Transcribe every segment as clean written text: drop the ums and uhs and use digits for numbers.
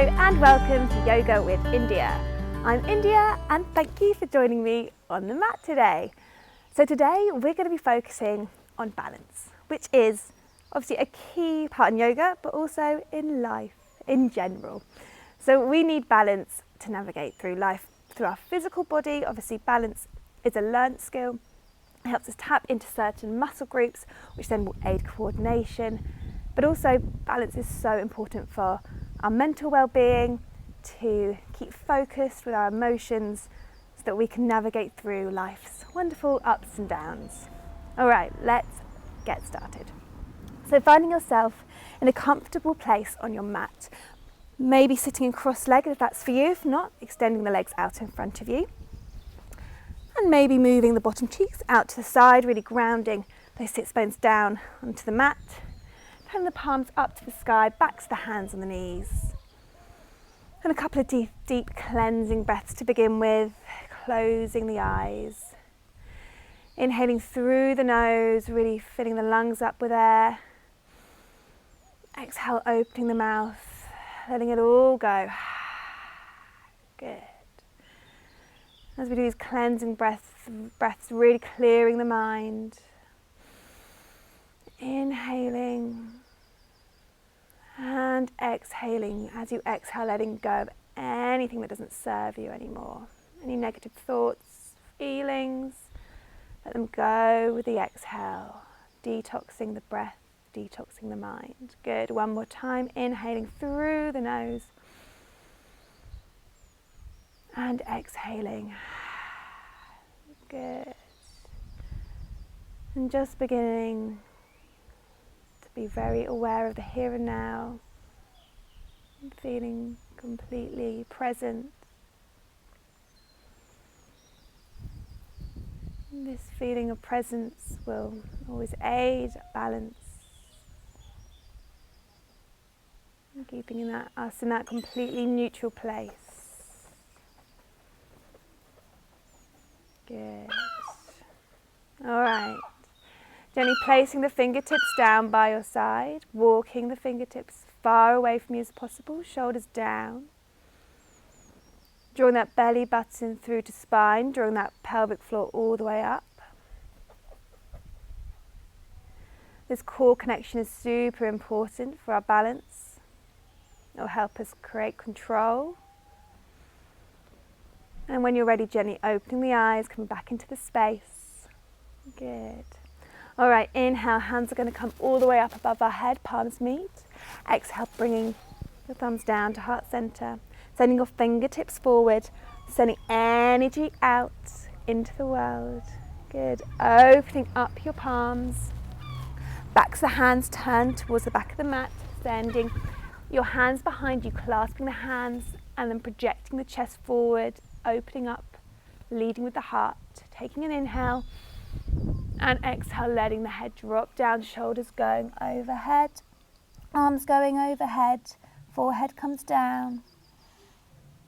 and welcome to Yoga with India. I'm India and thank you for joining me on the mat today. So today we're going to be focusing on balance, which is obviously a key part in yoga, but also in life in general. So we need balance to navigate through life, through our physical body. Obviously balance is a learnt skill. It helps us tap into certain muscle groups, which then will aid coordination. But also balance is so important for our mental well-being, to keep focused with our emotions so that we can navigate through life's wonderful ups and downs. All right, let's get started. So finding yourself in a comfortable place on your mat, maybe sitting in cross-legged if that's for you, if not, extending the legs out in front of you. And maybe moving the bottom cheeks out to the side, really grounding those sits bones down onto the mat. Turn the palms up to the sky, back to the hands on the knees. And a couple of deep cleansing breaths to begin with, closing the eyes. Inhaling through the nose, really filling the lungs up with air. Exhale, opening the mouth, letting it all go. Good. As we do these cleansing breaths, really clearing the mind. Inhaling and exhaling. As you exhale, letting go of anything that doesn't serve you anymore. Any negative thoughts, feelings, let them go with the exhale. Detoxing the breath, detoxing the mind. Good. One more time. Inhaling through the nose and exhaling. Good. And just beginning to be very aware of the here and now, feeling completely present. This feeling of presence will always aid balance, and keeping us in that completely neutral place. Good. All right. Gently placing the fingertips down by your side, walking the fingertips far away from you as possible, shoulders down. Drawing that belly button through to spine, drawing that pelvic floor all the way up. This core connection is super important for our balance. It will help us create control. And when you're ready, gently opening the eyes, coming back into the space. Good. All right, inhale, hands are going to come all the way up above our head, palms meet. Exhale, bringing your thumbs down to heart center. Sending your fingertips forward, sending energy out into the world. Good. Opening up your palms. Back to the hands, turn towards the back of the mat. Sending your hands behind you, clasping the hands and then projecting the chest forward, opening up, leading with the heart. Taking an inhale and exhale, letting the head drop down, shoulders going overhead, arms going overhead, forehead comes down.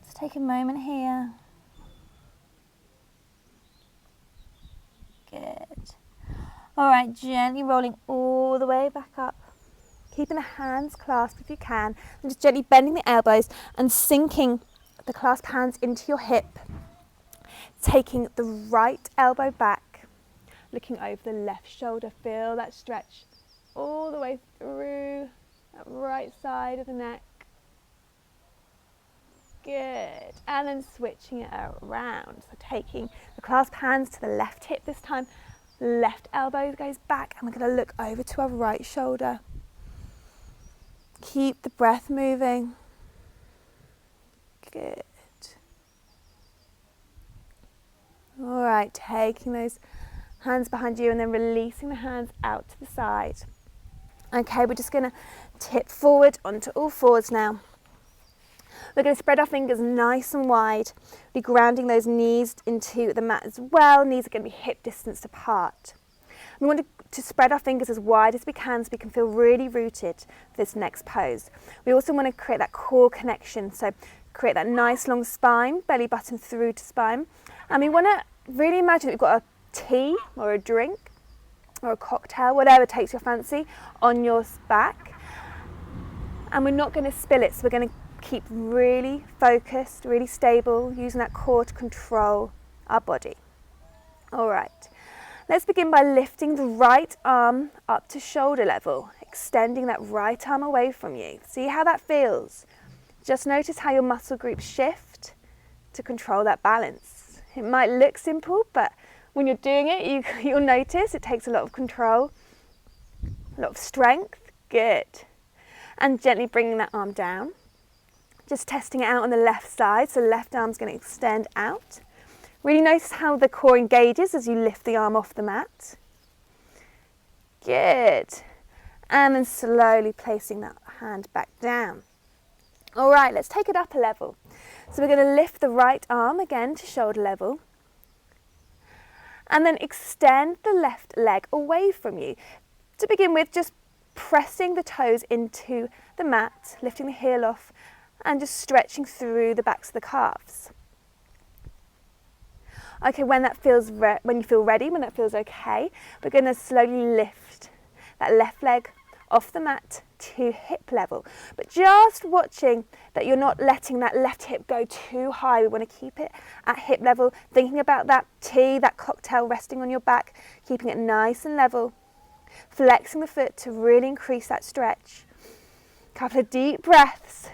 Let's take a moment here. Good. All right, gently rolling all the way back up. Keeping the hands clasped if you can. And just gently bending the elbows and sinking the clasped hands into your hip. Taking the right elbow back. Looking over the left shoulder. Feel that stretch all the way through that right side of the neck. Good. And then switching it around. So taking the clasped hands to the left hip this time. Left elbow goes back and we're going to look over to our right shoulder. Keep the breath moving. Good. All right, taking those hands behind you and then releasing the hands out to the side. Okay, we're just going to tip forward onto all fours now. We're going to spread our fingers nice and wide. Be grounding those knees into the mat as well. Knees are going to be hip distance apart. We want to spread our fingers as wide as we can so we can feel really rooted for this next pose. We also want to create that core connection. So create that nice long spine, belly button through to spine. And we want to really imagine that we've got a tea or a drink or a cocktail, whatever takes your fancy, on your back. And we're not going to spill it, so we're going to keep really focused, really stable, using that core to control our body. All right, let's begin by lifting the right arm up to shoulder level, extending that right arm away from you. See how that feels. Just notice how your muscle groups shift to control that balance. It might look simple, but when you're doing it, you'll notice it takes a lot of control, a lot of strength. Good. And gently bringing that arm down. Just testing it out on the left side, so left arm's going to extend out. Really notice how the core engages as you lift the arm off the mat. Good. And then slowly placing that hand back down. All right, let's take it up a level. So we're going to lift the right arm again to shoulder level. And then extend the left leg away from you. To begin with, just pressing the toes into the mat, lifting the heel off, and just stretching through the backs of the calves. Okay, when you feel ready, when that feels okay, we're going to slowly lift that left leg off the mat to hip level. But just watching that you're not letting that left hip go too high. We want to keep it at hip level, thinking about that T, that cocktail resting on your back, keeping it nice and level. Flexing the foot to really increase that stretch. Couple of deep breaths.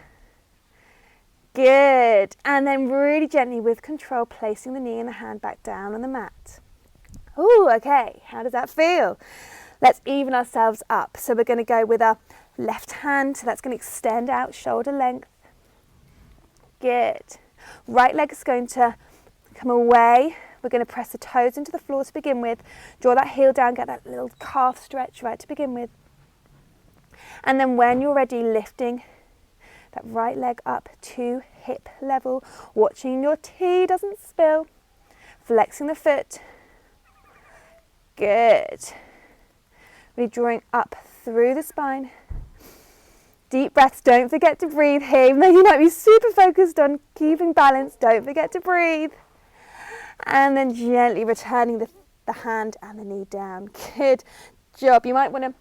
Good. And then really gently with control, placing the knee and the hand back down on the mat. Ooh, okay. How does that feel? Let's even ourselves up. So we're going to go with our left hand. So that's going to extend out, shoulder length. Good. Right leg is going to come away. We're going to press the toes into the floor to begin with. Draw that heel down, get that little calf stretch right to begin with. And then when you're ready, lifting that right leg up to hip level, watching your T doesn't spill. Flexing the foot. Good. Really drawing up through the spine. Deep breaths, don't forget to breathe here. Even though you might be super focused on keeping balance, don't forget to breathe. And then gently returning the hand and the knee down. Good job. You might want to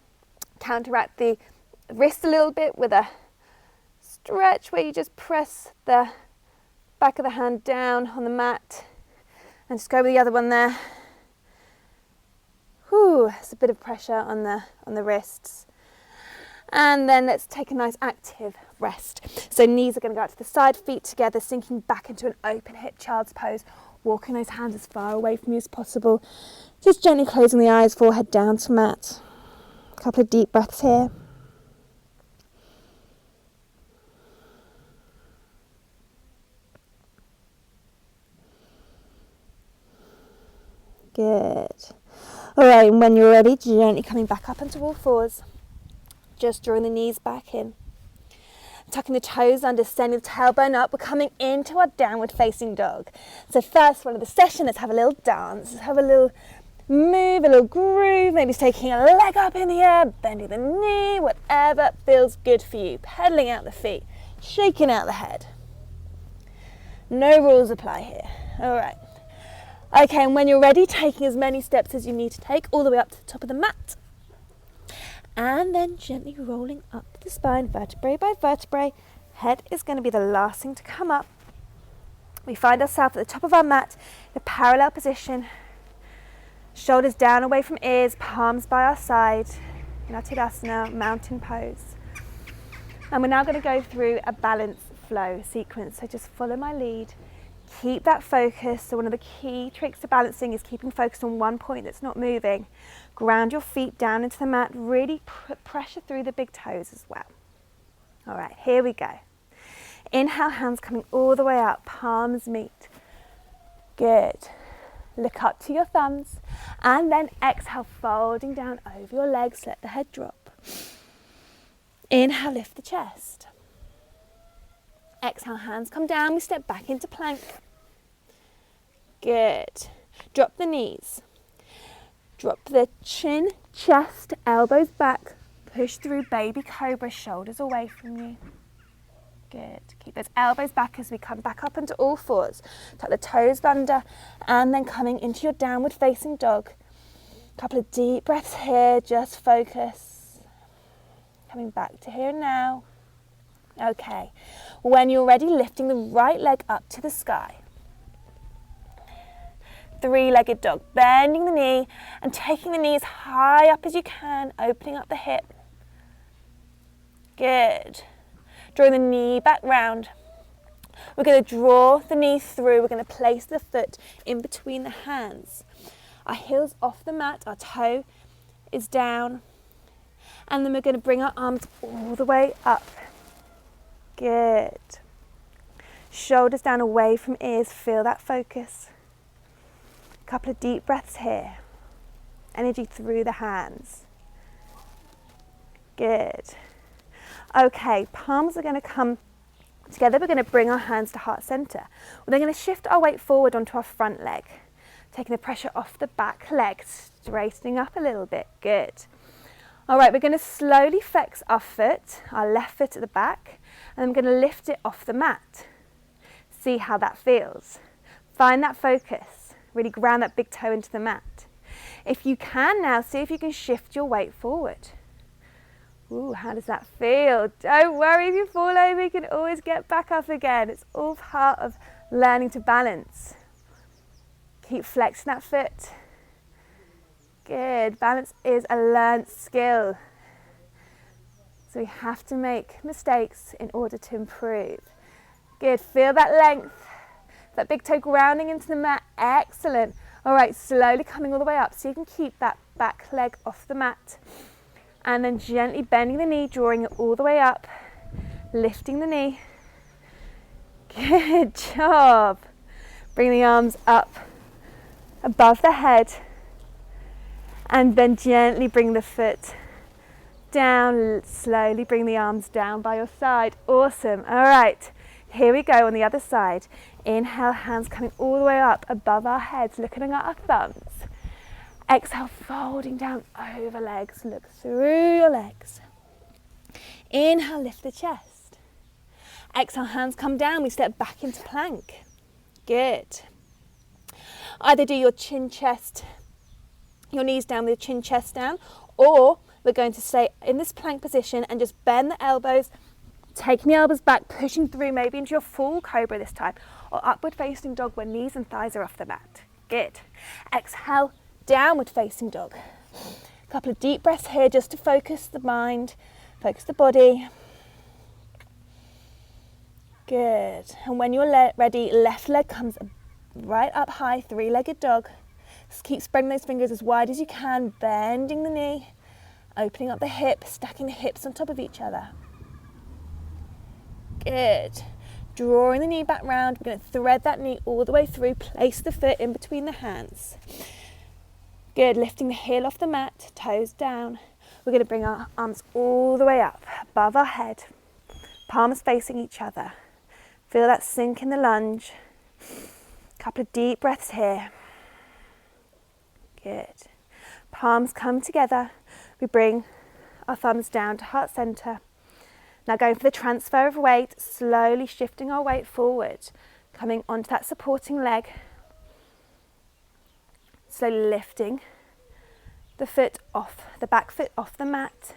counteract the wrist a little bit with a stretch where you just press the back of the hand down on the mat. And just go with the other one there. Whew, it's a bit of pressure on the wrists. And then let's take a nice active rest. So knees are going to go out to the side, feet together, sinking back into an open hip child's pose. Walking those hands as far away from you as possible. Just gently closing the eyes, forehead down to mat. A couple of deep breaths here. Good. All right, and when you're ready, gently coming back up onto all fours. Just drawing the knees back in. Tucking the toes under, sending the tailbone up. We're coming into our downward facing dog. So first one of the session, let's have a little dance. Let's have a little move, a little groove. Maybe it's taking a leg up in the air, bending the knee, whatever feels good for you. Pedaling out the feet, shaking out the head. No rules apply here. All right. Okay, and when you're ready, taking as many steps as you need to take, all the way up to the top of the mat. And then gently rolling up the spine, vertebrae by vertebrae. Head is going to be the last thing to come up. We find ourselves at the top of our mat in a parallel position. Shoulders down away from ears, palms by our side. In our Tadasana, mountain pose. And we're now going to go through a balance flow sequence. So just follow my lead. Keep that focus. So one of the key tricks to balancing is keeping focus on one point that's not moving. Ground your feet down into the mat. Really put pressure through the big toes as well. All right, here we go. Inhale, hands coming all the way up. Palms meet. Good. Look up to your thumbs. And then exhale, folding down over your legs. Let the head drop. Inhale, lift the chest. Exhale, hands come down. We step back into plank. Good. Drop the knees. Drop the chin, chest, elbows back. Push through baby cobra, shoulders away from you. Good. Keep those elbows back as we come back up into all fours. Tuck the toes under and then coming into your downward facing dog. Couple of deep breaths here, just focus. Coming back to here and now. Okay, when you're ready, lifting the right leg up to the sky. Three-legged dog, bending the knee and taking the knee as high up as you can, opening up the hip. Good. Drawing the knee back round. We're going to draw the knee through. We're going to place the foot in between the hands. Our heel's off the mat, our toe is down. And then we're going to bring our arms all the way up. Good. Shoulders down away from ears, feel that focus. A couple of deep breaths here. Energy through the hands. Good. Okay, palms are going to come together. We're going to bring our hands to heart center. We're then going to shift our weight forward onto our front leg, taking the pressure off the back leg, straightening up a little bit. Good. All right, we're going to slowly flex our foot, our left foot at the back, and then we're going to lift it off the mat. See how that feels. Find that focus. Really ground that big toe into the mat. If you can now, see if you can shift your weight forward. Ooh, how does that feel? Don't worry if you fall over, you can always get back up again. It's all part of learning to balance. Keep flexing that foot. Good. Balance is a learned skill. So we have to make mistakes in order to improve. Good. Feel that length. That big toe grounding into the mat. Excellent. All right, slowly coming all the way up so you can keep that back leg off the mat. And then gently bending the knee, drawing it all the way up, lifting the knee. Good job. Bring the arms up above the head and then gently bring the foot down. Slowly bring the arms down by your side. Awesome. All right, here we go on the other side. Inhale, hands coming all the way up above our heads, looking at our thumbs. Exhale, folding down over legs, look through your legs. Inhale, lift the chest. Exhale, hands come down, we step back into plank. Good. Either do your chin chest, your knees down with your chin chest down, or we're going to stay in this plank position and just bend the elbows, taking the elbows back, pushing through maybe into your full cobra this time, or upward facing dog where knees and thighs are off the mat. Good. Exhale, downward facing dog. A couple of deep breaths here just to focus the mind, focus the body. Good. And when you're ready, left leg comes right up high, three-legged dog. Just keep spreading those fingers as wide as you can, bending the knee, opening up the hip, stacking the hips on top of each other. Good. Drawing the knee back round. We're going to thread that knee all the way through, place the foot in between the hands. Good, lifting the heel off the mat, toes down. We're going to bring our arms all the way up, above our head, palms facing each other. Feel that sink in the lunge. A couple of deep breaths here. Good. Palms come together. We bring our thumbs down to heart center. Now going for the transfer of weight, slowly shifting our weight forward, coming onto that supporting leg. Slowly lifting the foot off, the back foot off the mat,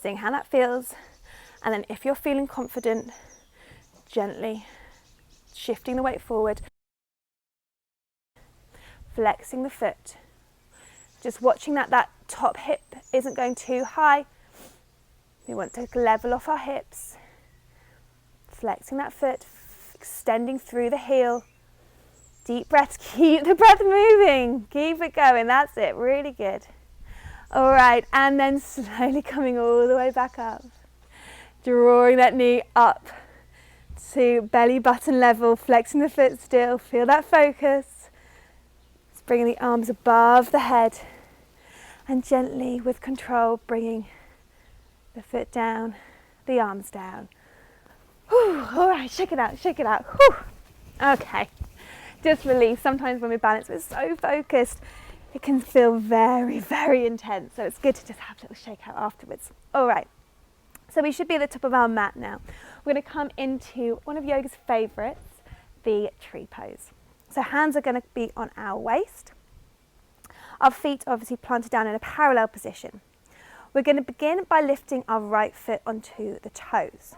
seeing how that feels. And then if you're feeling confident, gently shifting the weight forward, flexing the foot. Just watching that top hip isn't going too high. We want to level off our hips, flexing that foot, extending through the heel. Deep breaths, keep the breath moving, keep it going, that's it, really good. All right, and then slowly coming all the way back up. Drawing that knee up to belly button level, flexing the foot still, feel that focus. Just bringing the arms above the head and gently with control bringing the foot down, the arms down. Whew, all right, shake it out, shake it out. Whew. Okay. Just release. Sometimes when we balance, we're so focused, it can feel very, very intense. So it's good to just have a little shake out afterwards. All right. So we should be at the top of our mat now. We're going to come into one of yoga's favorites, the tree pose. So hands are going to be on our waist. Our feet are obviously planted down in a parallel position. We're going to begin by lifting our right foot onto the toes.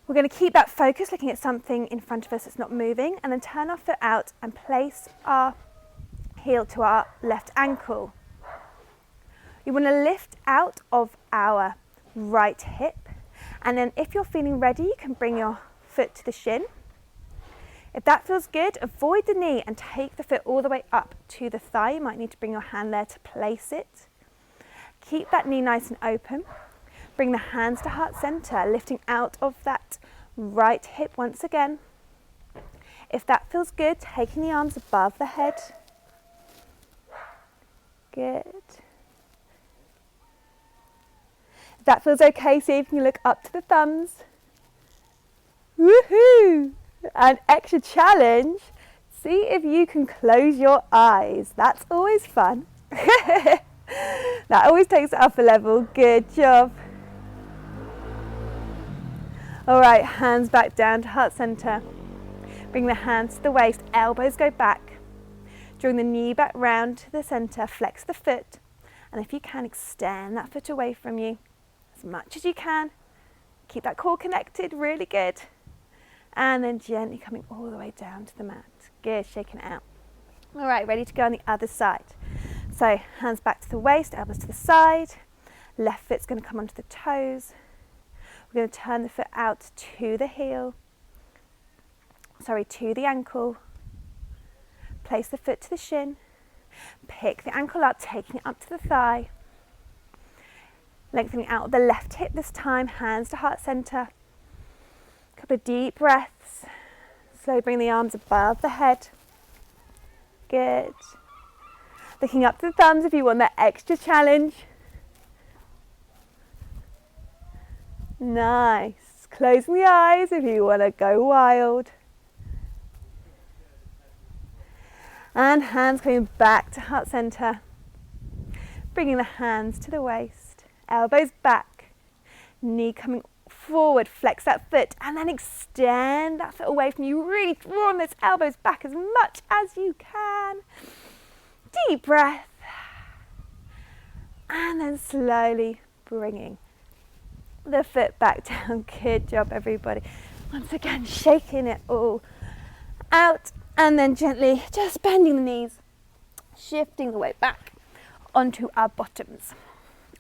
We're going to keep that focus, looking at something in front of us that's not moving, and then turn our foot out and place our heel to our left ankle. You want to lift out of our right hip, and then if you're feeling ready, you can bring your foot to the shin. If that feels good, avoid the knee and take the foot all the way up to the thigh. You might need to bring your hand there to place it. Keep that knee nice and open. Bring the hands to heart center, lifting out of that right hip once again. If that feels good, taking the arms above the head. Good. If that feels okay, see if you can look up to the thumbs. Woohoo! An extra challenge. See if you can close your eyes. That's always fun. That always takes it up a level. Good job. All right, hands back down to heart center. Bring the hands to the waist, elbows go back. Drawing the knee back round to the center, flex the foot. And if you can, extend that foot away from you as much as you can. Keep that core connected, really good. And then gently coming all the way down to the mat. Good, shaking it out. All right, ready to go on the other side. So hands back to the waist, elbows to the side. Left foot's going to come onto the toes. We're going to turn the foot out to the heel. To the ankle. Place the foot to the shin. Pick the ankle up, taking it up to the thigh. Lengthening out the left hip this time, hands to heart center. Couple of deep breaths. Slowly bring the arms above the head. Good. Looking up to the thumbs if you want that extra challenge. Nice. Closing the eyes if you want to go wild. And hands coming back to heart center. Bringing the hands to the waist. Elbows back. Knee coming forward, flex that foot, and then extend that foot away from you. Really drawing those elbows back as much as you can. Deep breath. And then slowly bringing the foot back down. Good job, everybody. Once again, shaking it all out, and then gently just bending the knees, shifting the weight back onto our bottoms.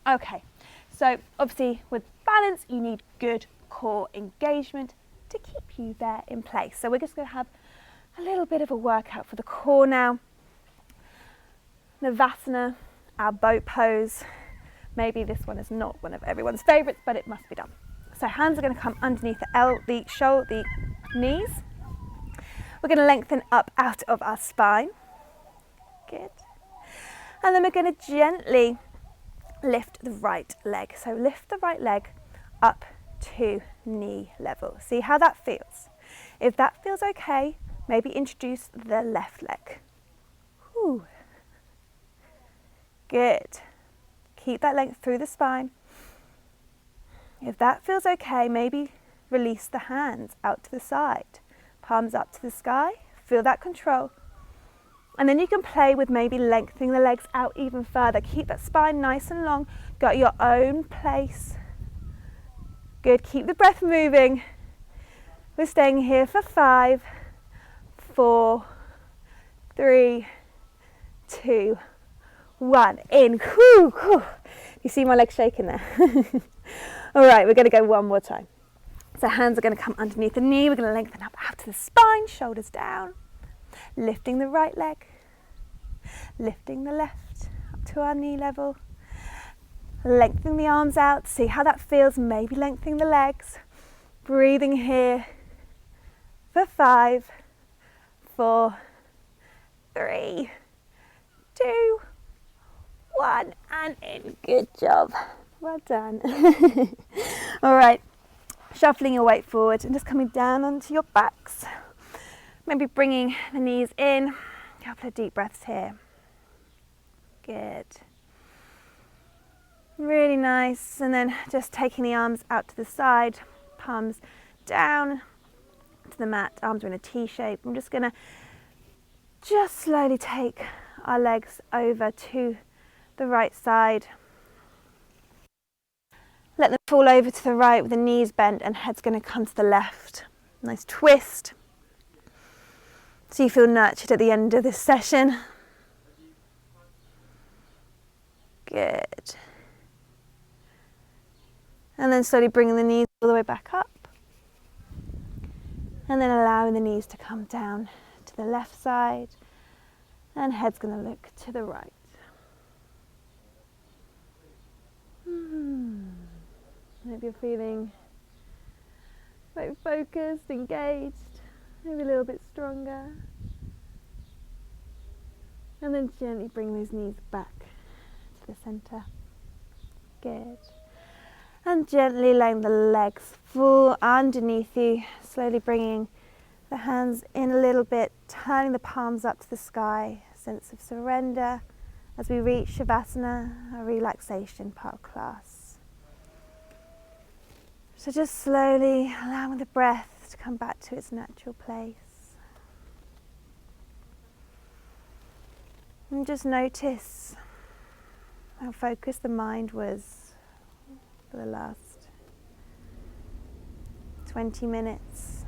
Okay, so obviously with balance, you need good core engagement to keep you there in place. So we're just going to have a little bit of a workout for the core now. Navasana, our boat pose. Maybe this one is not one of everyone's favourites, but it must be done. So hands are going to come underneath the knees. We're going to lengthen up out of our spine. Good. And then we're going to gently lift the right leg. So lift the right leg up to knee level. See how that feels. If that feels okay, maybe introduce the left leg. Whew. Good. Keep that length through the spine. If that feels okay, maybe release the hands out to the side. Palms up to the sky. Feel that control. And then you can play with maybe lengthening the legs out even further. Keep that spine nice and long. Go at your own pace. Good. Keep the breath moving. We're staying here for 5, 4, 3, 2, 1. In. Whew, whew. You see my legs shaking there? All right, we're going to go one more time. So hands are going to come underneath the knee. We're going to lengthen up out to the spine, shoulders down. Lifting the right leg. Lifting the left up to our knee level. Lengthening the arms out. See how that feels. Maybe lengthening the legs. Breathing here for 5, 4, 3, 2, 1, and in. Good job. Well done. All right. Shuffling your weight forward and just coming down onto your backs. Maybe bringing the knees in. A couple of deep breaths here. Good. Really nice. And then just taking the arms out to the side, palms down to the mat. Arms are in a T shape. I'm just going to just slowly take our legs over to the right side. Let them fall over to the right with the knees bent and head's going to come to the left. Nice twist. So you feel nurtured at the end of this session. Good. And then slowly bringing the knees all the way back up. And then allowing the knees to come down to the left side. And head's going to look to the right. Maybe you're feeling quite focused, engaged, maybe a little bit stronger. And then gently bring those knees back to the centre. Good. And gently letting the legs fall underneath you, slowly bringing the hands in a little bit, turning the palms up to the sky, a sense of surrender as we reach Shavasana, a relaxation part of class. So just slowly allowing the breath to come back to its natural place. And just notice how focused the mind was for the last 20 minutes.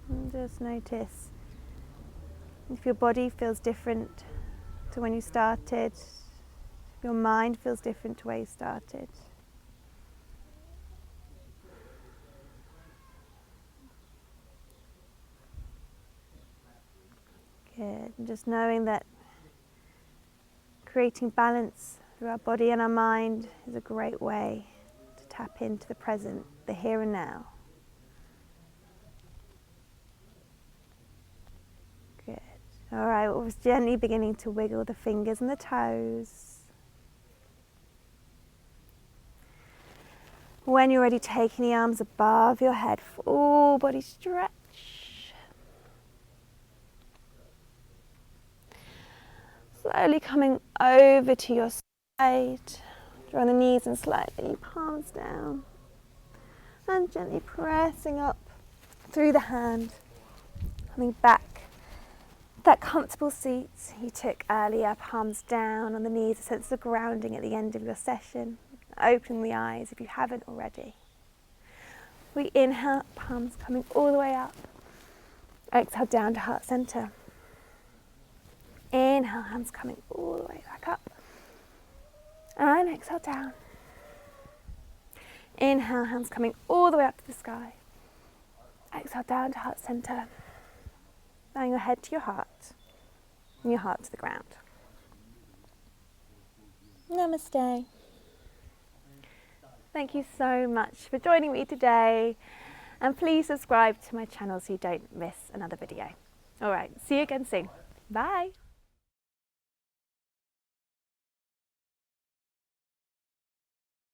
And just notice if your body feels different to when you started. Your mind feels different to where you started. Good. And just knowing that creating balance through our body and our mind is a great way to tap into the present, the here and now. Good. All right, we're just gently beginning to wiggle the fingers and the toes. When you're ready, taking the arms above your head, full body stretch. Slowly coming over to your side, drawing the knees and slightly palms down. And gently pressing up through the hand, coming back. That comfortable seat you took earlier, palms down on the knees, a sense of grounding at the end of your session. Opening the eyes if you haven't already. We inhale, palms coming all the way up. Exhale down to heart center. Inhale, hands coming all the way back up. And exhale down. Inhale, hands coming all the way up to the sky. Exhale down to heart center. Bowing your head to your heart and your heart to the ground. Namaste. Thank you so much for joining me today, and please subscribe to my channel so you don't miss another video. All right, see you again soon. Bye.